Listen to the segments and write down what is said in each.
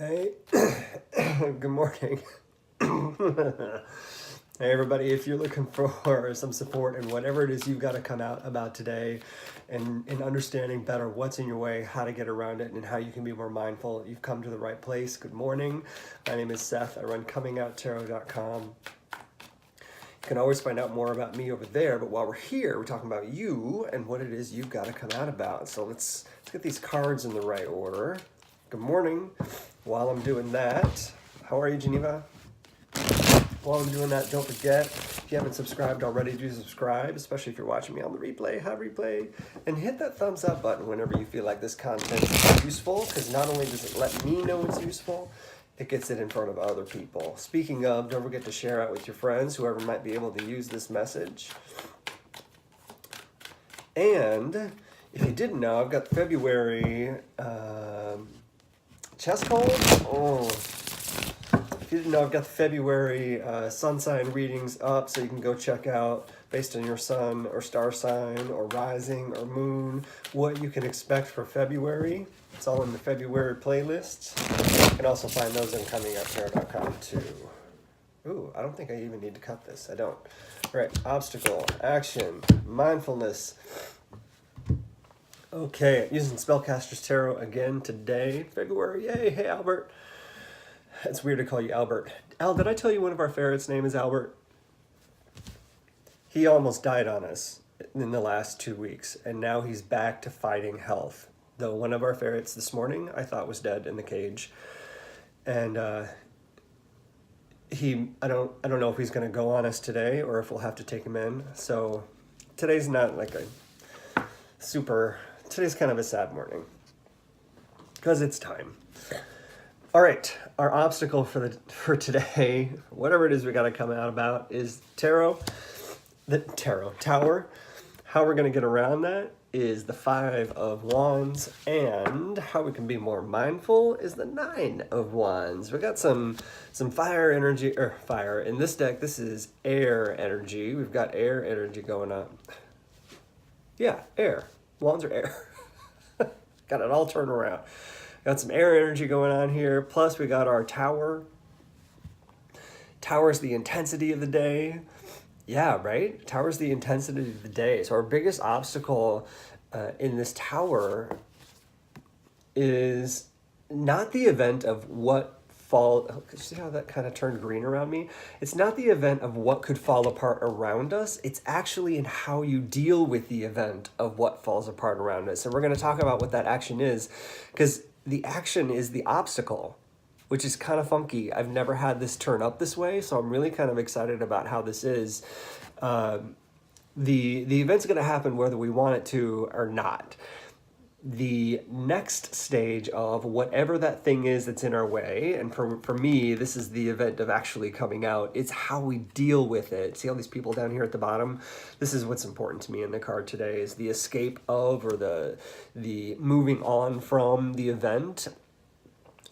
Hey, good morning. Hey, everybody, if you're looking for some support in whatever it is you've got to come out about today and in understanding better what's in your way, how to get around it, and how you can be more mindful, you've come to the right place. Good morning. My name is Seth. I run Comingouttarot.com. You can always find out more about me over there, but while we're here, we're talking about you and what it is you've got to come out about. So let's get these cards in the right order. Good morning. While I'm doing that, how are you, Geneva? While I'm doing that, don't forget, if you haven't subscribed already, do subscribe, especially if you're watching me on the replay, and hit that thumbs up button whenever you feel like this content is useful, because not only does it let me know it's useful, it gets it in front of other people. Speaking of, don't forget to share out with your friends, whoever might be able to use this message. And if you didn't know, I've got February chest hold. If you didn't know, I've got the February sun sign readings up, so you can go check out, based on your sun or star sign or rising or moon, what you can expect for February. It's all in the February playlist. You can also find those on Comingouttarot.com too. Ooh, I don't think I even need to cut this. I don't. All right, obstacle, action, mindfulness. Okay, using Spellcaster's Tarot again today, February. Yay, hey Albert. It's weird to call you Albert. Al, did I tell you one of our ferrets' name is Albert? He almost died on us in the last 2 weeks, and now he's back to fighting health. Though one of our ferrets this morning I thought was dead in the cage, and I don't know if he's going to go on us today or if we'll have to take him in. So today's not like a today's kind of a sad morning because it's time. All right, our obstacle for today, whatever it is we got to come out about, is the tarot tower. How we're going to get around that is the 5 of Wands, and how we can be more mindful is the 9 of Wands. We got some fire energy, or fire in this deck. This is air energy. We've got air energy going on. Yeah, air. Wands are air. Got it all turned around. Got some air energy going on here. Plus we got our tower. Tower's the intensity of the day. Yeah, right? Tower's the intensity of the day. So our biggest obstacle in this tower is not the event of what see how that kind of turned green around me? It's not the event of what could fall apart around us. It's actually in how you deal with the event of what falls apart around us. And we're going to talk about what that action is, because the action is the obstacle, which is kind of funky. I've never had this turn up this way, so I'm really kind of excited about how this is. The event's going to happen whether we want it to or not. The next stage of whatever that thing is that's in our way, and for me, this is the event of actually coming out, it's how we deal with it. See all these people down here at the bottom? This is what's important to me in the card today, is the escape of, or the moving on from the event.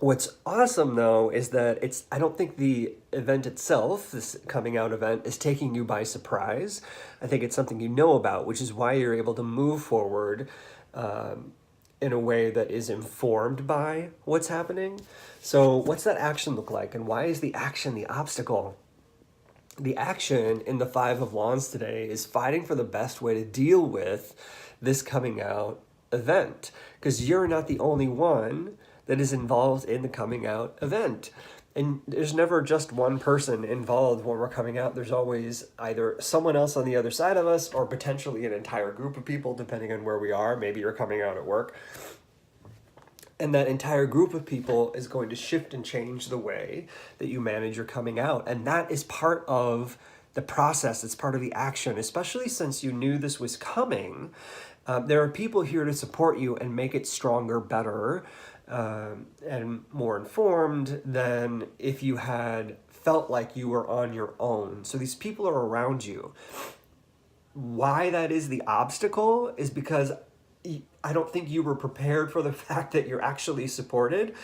What's awesome, though, is that I don't think the event itself, this coming out event, is taking you by surprise. I think it's something you know about, which is why you're able to move forward in a way that is informed by what's happening. So what's that action look like, and why is the action the obstacle? The action in the 5 of Wands today is fighting for the best way to deal with this coming out event, because you're not the only one that is involved in the coming out event. And there's never just one person involved when we're coming out. There's always either someone else on the other side of us, or potentially an entire group of people, depending on where we are. Maybe you're coming out at work. And that entire group of people is going to shift and change the way that you manage your coming out. And that is part of the process. It's part of the action, especially since you knew this was coming. There are people here to support you and make it stronger, better, and more informed than if you had felt like you were on your own. So these people are around you. Why that is the obstacle is because I don't think you were prepared for the fact that you're actually supported.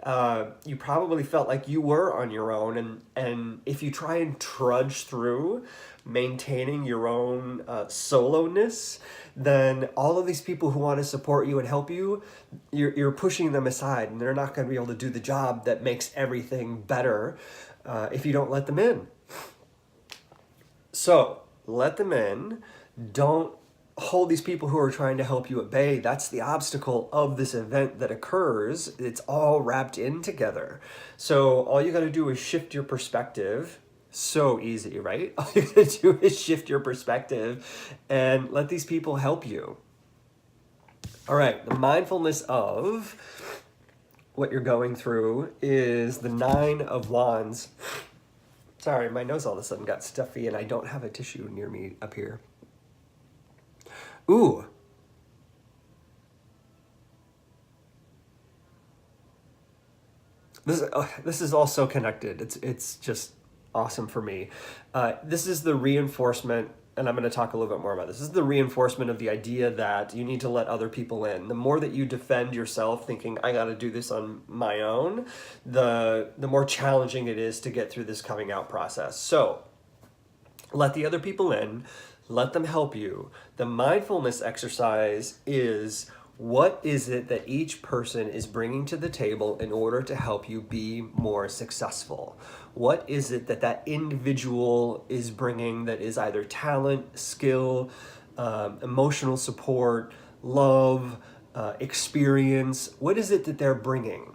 You probably felt like you were on your own, and if you try and trudge through maintaining your own soloness, then all of these people who want to support you and help you, you're pushing them aside, and they're not going to be able to do the job that makes everything better if you don't let them in. So let them in. Don't hold these people who are trying to help you at bay. That's the obstacle of this event that occurs. It's all wrapped in together. So all you got to do is shift your perspective. So easy, right? All you got to do is shift your perspective and let these people help you. All right, the mindfulness of what you're going through is the 9 of Wands. Sorry, my nose all of a sudden got stuffy and I don't have a tissue near me up here. Ooh. This is all so connected. It's just awesome for me. This is the reinforcement, and I'm going to talk a little bit more about this. This is the reinforcement of the idea that you need to let other people in. The more that you defend yourself thinking, I got to do this on my own, the more challenging it is to get through this coming out process. So let the other people in. Let them help you. The mindfulness exercise is, what is it that each person is bringing to the table in order to help you be more successful? What is it that that individual is bringing that is either talent, skill, emotional support, love, experience? What is it that they're bringing?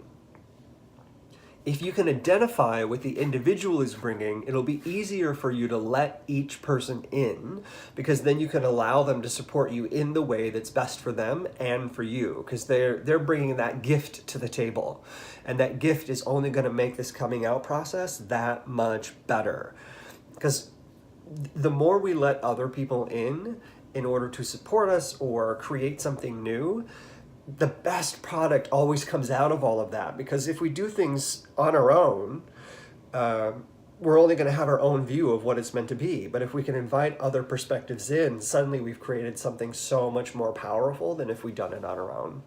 If you can identify what the individual is bringing, it'll be easier for you to let each person in, because then you can allow them to support you in the way that's best for them and for you, because they're bringing that gift to the table, and that gift is only going to make this coming out process that much better. Because the more we let other people in order to support us or create something new, the best product always comes out of all of that. Because if we do things on our own, we're only going to have our own view of what it's meant to be. But if we can invite other perspectives in, suddenly we've created something so much more powerful than if we'd done it on our own.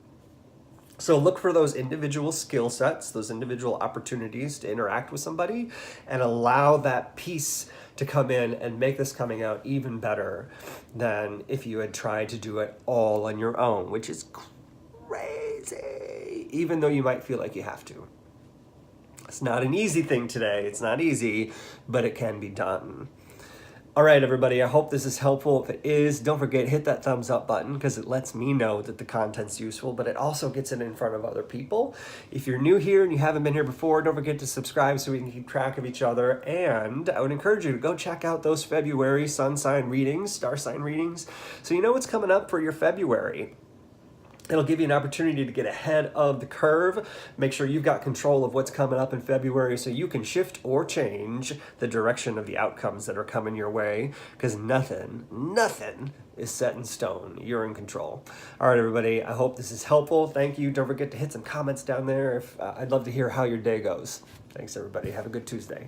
So look for those individual skill sets, those individual opportunities to interact with somebody, and allow that piece to come in and make this coming out even better than if you had tried to do it all on your own, which is crazy, even though you might feel like you have to. It's not an easy thing today. It's not easy, but it can be done. All right, everybody, I hope this is helpful. If it is, don't forget, hit that thumbs up button, because it lets me know that the content's useful, but it also gets it in front of other people. If you're new here and you haven't been here before, don't forget to subscribe so we can keep track of each other. And I would encourage you to go check out those February sun sign readings, star sign readings, so you know what's coming up for your February. It'll give you an opportunity to get ahead of the curve. Make sure you've got control of what's coming up in February so you can shift or change the direction of the outcomes that are coming your way, because nothing is set in stone. You're in control. All right, everybody, I hope this is helpful. Thank you. Don't forget to hit some comments down there. I'd love to hear how your day goes. Thanks, everybody. Have a good Tuesday.